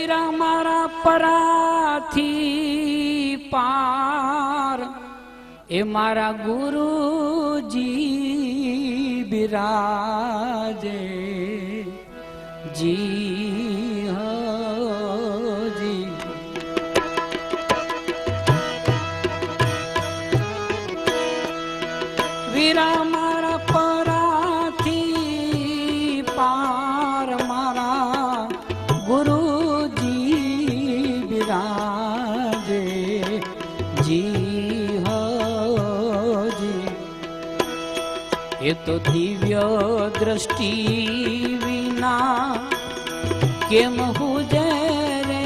વીરા મારા પરાથી પાર એ મારા ગુરુજી બિરાજે જી હજી વીરા મારા પરાથી પાર મારા ગુરુજી બિરાજે જી હજી એ તો દિવ્ય દ્રષ્ટિ વિના કેમ હુજે રે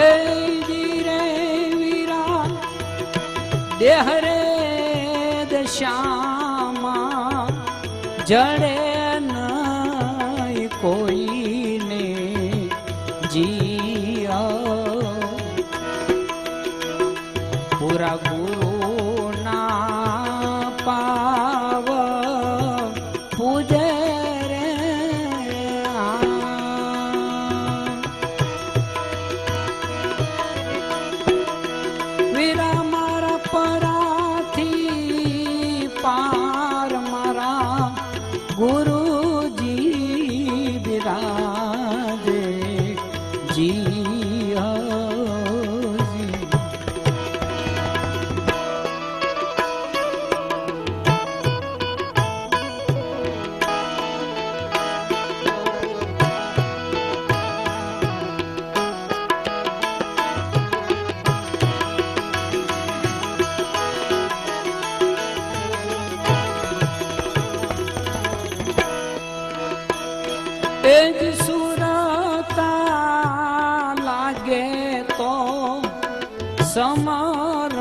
એ ધીરે વીરા દેહ રે દશામાં જડે નહીં કોઈને જીયા પૂરા ગુરુના પાવ પૂજે રે વીરા મારા પરાથી પાર મારા ગુરુજી બિરાજે જી એજ સુરતા લાગે તો સમરણ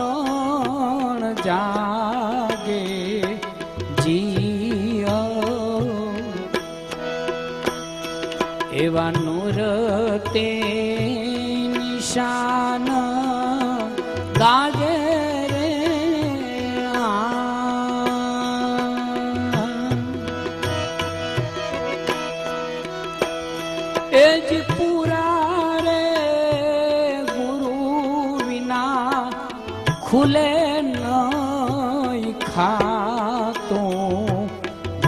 જાગે જીઓ એવા નૂર તે નિશાન ગાગે રે એજ પૂરા રે ગુરુ વિના ખુલે નહીં ખાતો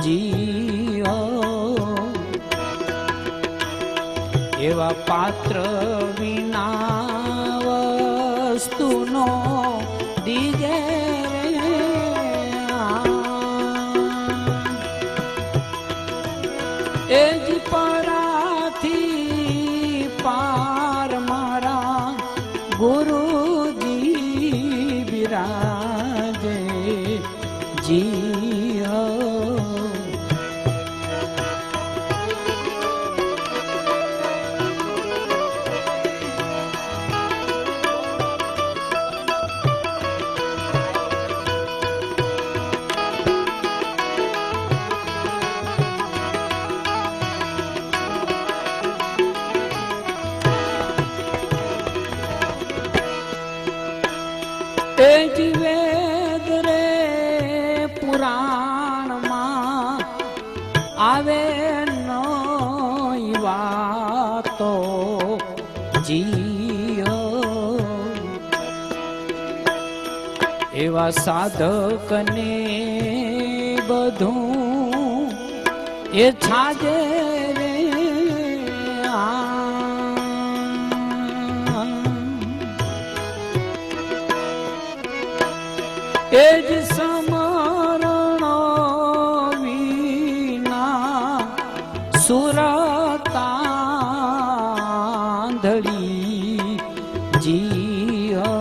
જીઓ એવા પાત્ર વિના વસ્તુનો દીજે એજ પરાથી પાર મારા ગુરુજી બિરાજે જી એજ વેદ રે પુરાણમાં આવે નઈ વાતો જીઓ એવા સાધકને બધું એ છાજે રે એજ સમરણ વિના સુરતાંધળી જીઓ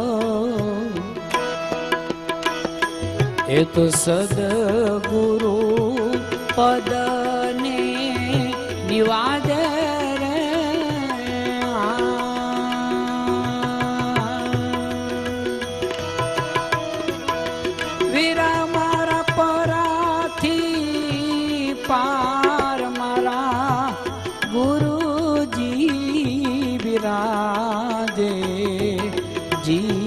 એ તો સદગુરુ પદને નિવાજે રે વીરા મારા પરાથી પાર મારા ગુરુજી બિરાજે જી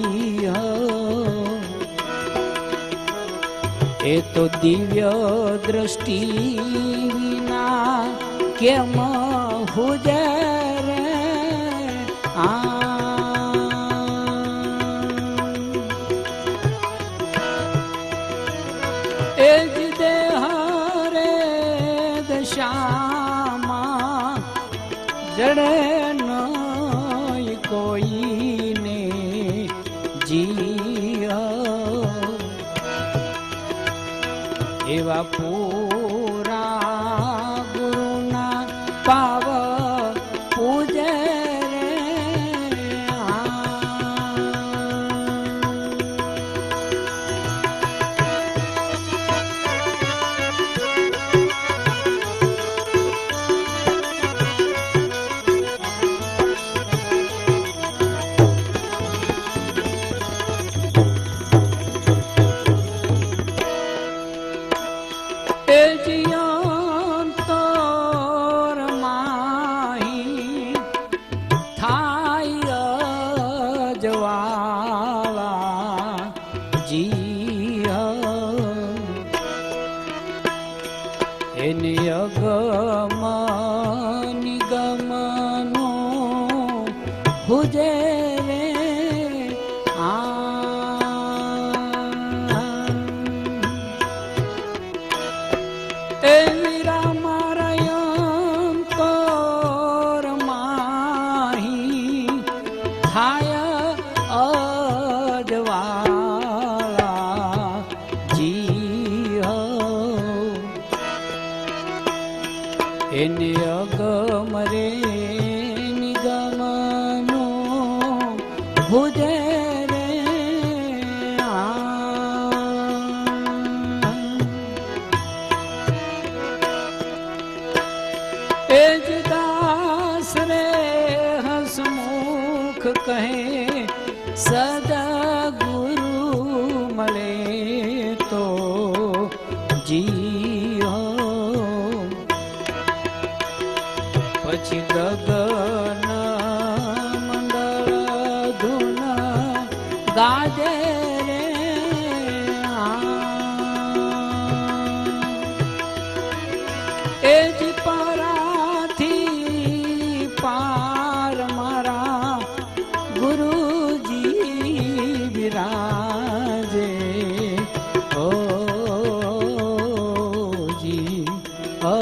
એ તો દિવ્ય દ્રષ્ટિ કેમ હુજે રે એ જ દેહ રે દશામાં જડે નય કોઈને જી એવા પૂરા ગુરુના પાવ પૂજે એને અગમ નિગમનો હુજે રે એ વીરા મારયમ તોર માહી થાય અજવાળા જી એને અગમ રે નિગમનો હુજે રે એ જ દાસ રે હસમુખ કહે સદા ગુરુ મળે તો જી પછી ગગન મંડળ ધૂન ગાજે રે એ જ પરાથી પાર મારા ગુરુજી વિરાજે ઓ જી ઓ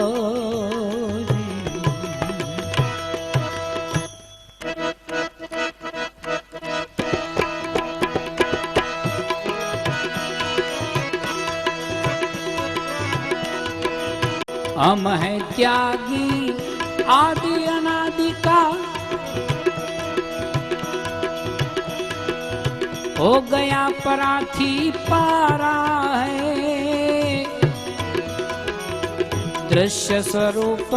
हम है त्यागी आदि अनादि का हो गया पराथी पारा है दृश्य स्वरूप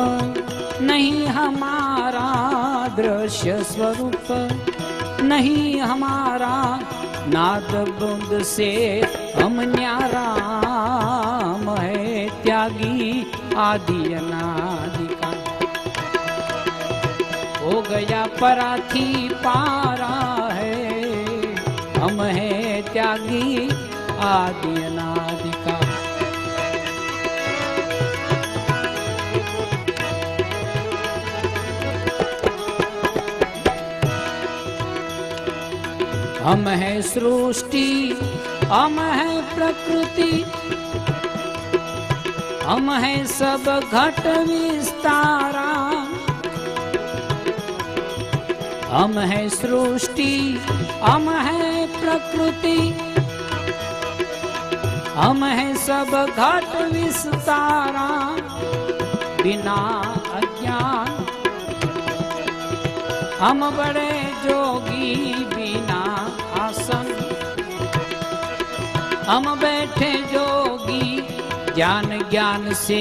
नहीं हमारा दृश्य स्वरूप नहीं हमारा नाद बुंद से हम न्यारा है त्यागी आदि अनादि का हो गया पराथी पारा है हम है त्यागी आदि अनादि का हम है सृष्टि हम है प्रकृति हम है सब घट विस्तारा हम है सृष्टि हम है प्रकृति हम है सब घट विस्तारा बिना अज्ञान हम बड़े जोगी बिना आसन हम बैठे जोगी ज्ञान ज्ञान से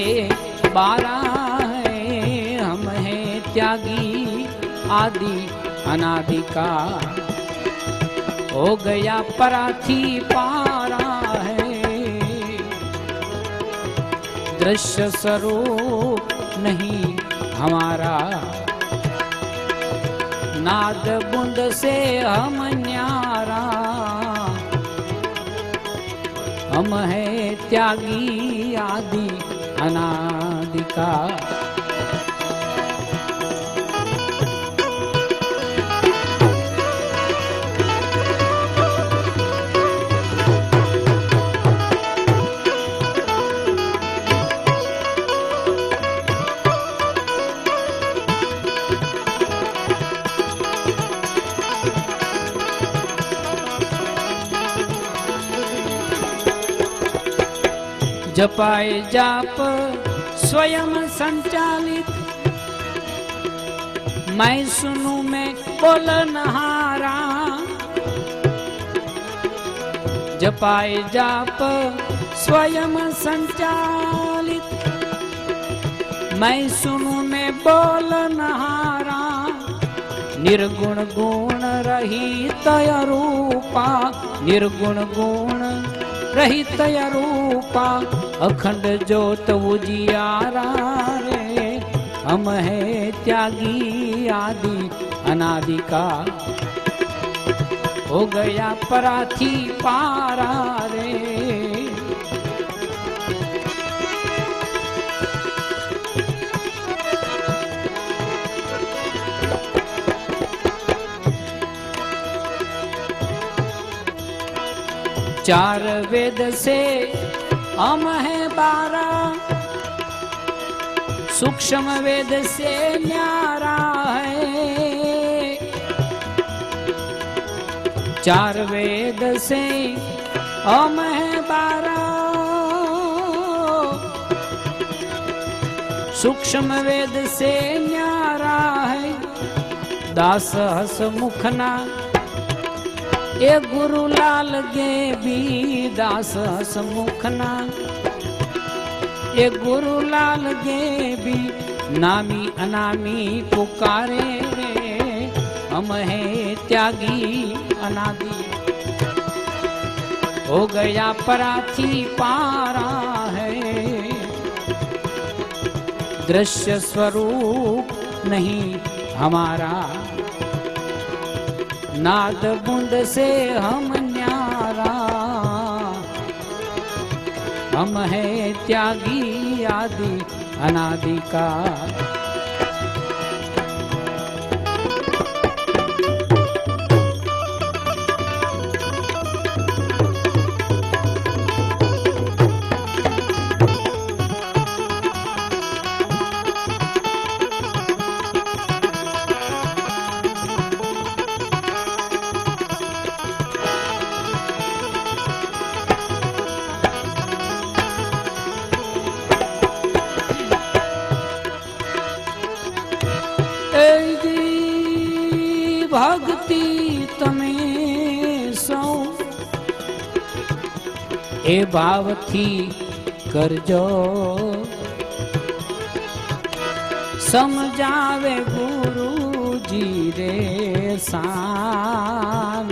बारा है हम है त्यागी आदि अनादि का हो गया पराथी पारा है दृश्य स्वरूप नहीं हमारा नाद बुंद से हम न्यारा हम है त्यागी आदि अनादि का जपाए जाप स्वयं संचालित, मैं सुनूं मैं बोलनहारा। जपाए जाप स्वयं संचालित, मैं सुनूं मैं बोलनहारा। निर्गुण गुण रहित रूपा, निर्गुण गुण रहित रूपा, अखंड ज्योत उजियारा रे। हम है त्यागी आदि अनादि का, हो गया पराथी पारा रे। चार वेद से हम है 12, सूक्ष्म वेद से न्यारा है। चार वेद से हम है 12, सूक्ष्म वेद से न्यारा है। दास हस मुखना ए गुरु लाल गे भी, दास हस मुखना ए गुरु लाल गे भी। नामी अनामी पुकारे रे, हम है त्यागी अनादि, हो गया पराथी पारा है। दृश्य स्वरूप नहीं हमारा, नाद बुंद से हम न्यारा। हम है त्यागी आदि अनादि का। भक्ति तमे सौ ए भावथी करजो, समझावे गुरुजी रे शान।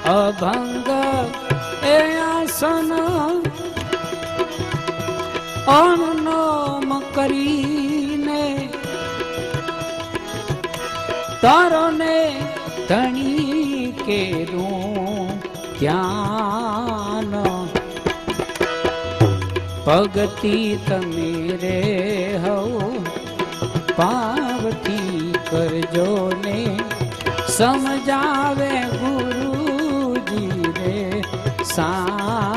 अभंग ए आसन अनुलोम करीने, तारो ने धनी के रूं ध्यान। भगति तमेरे हो पावती करजो ने, समझावे गुरु जी रे शान।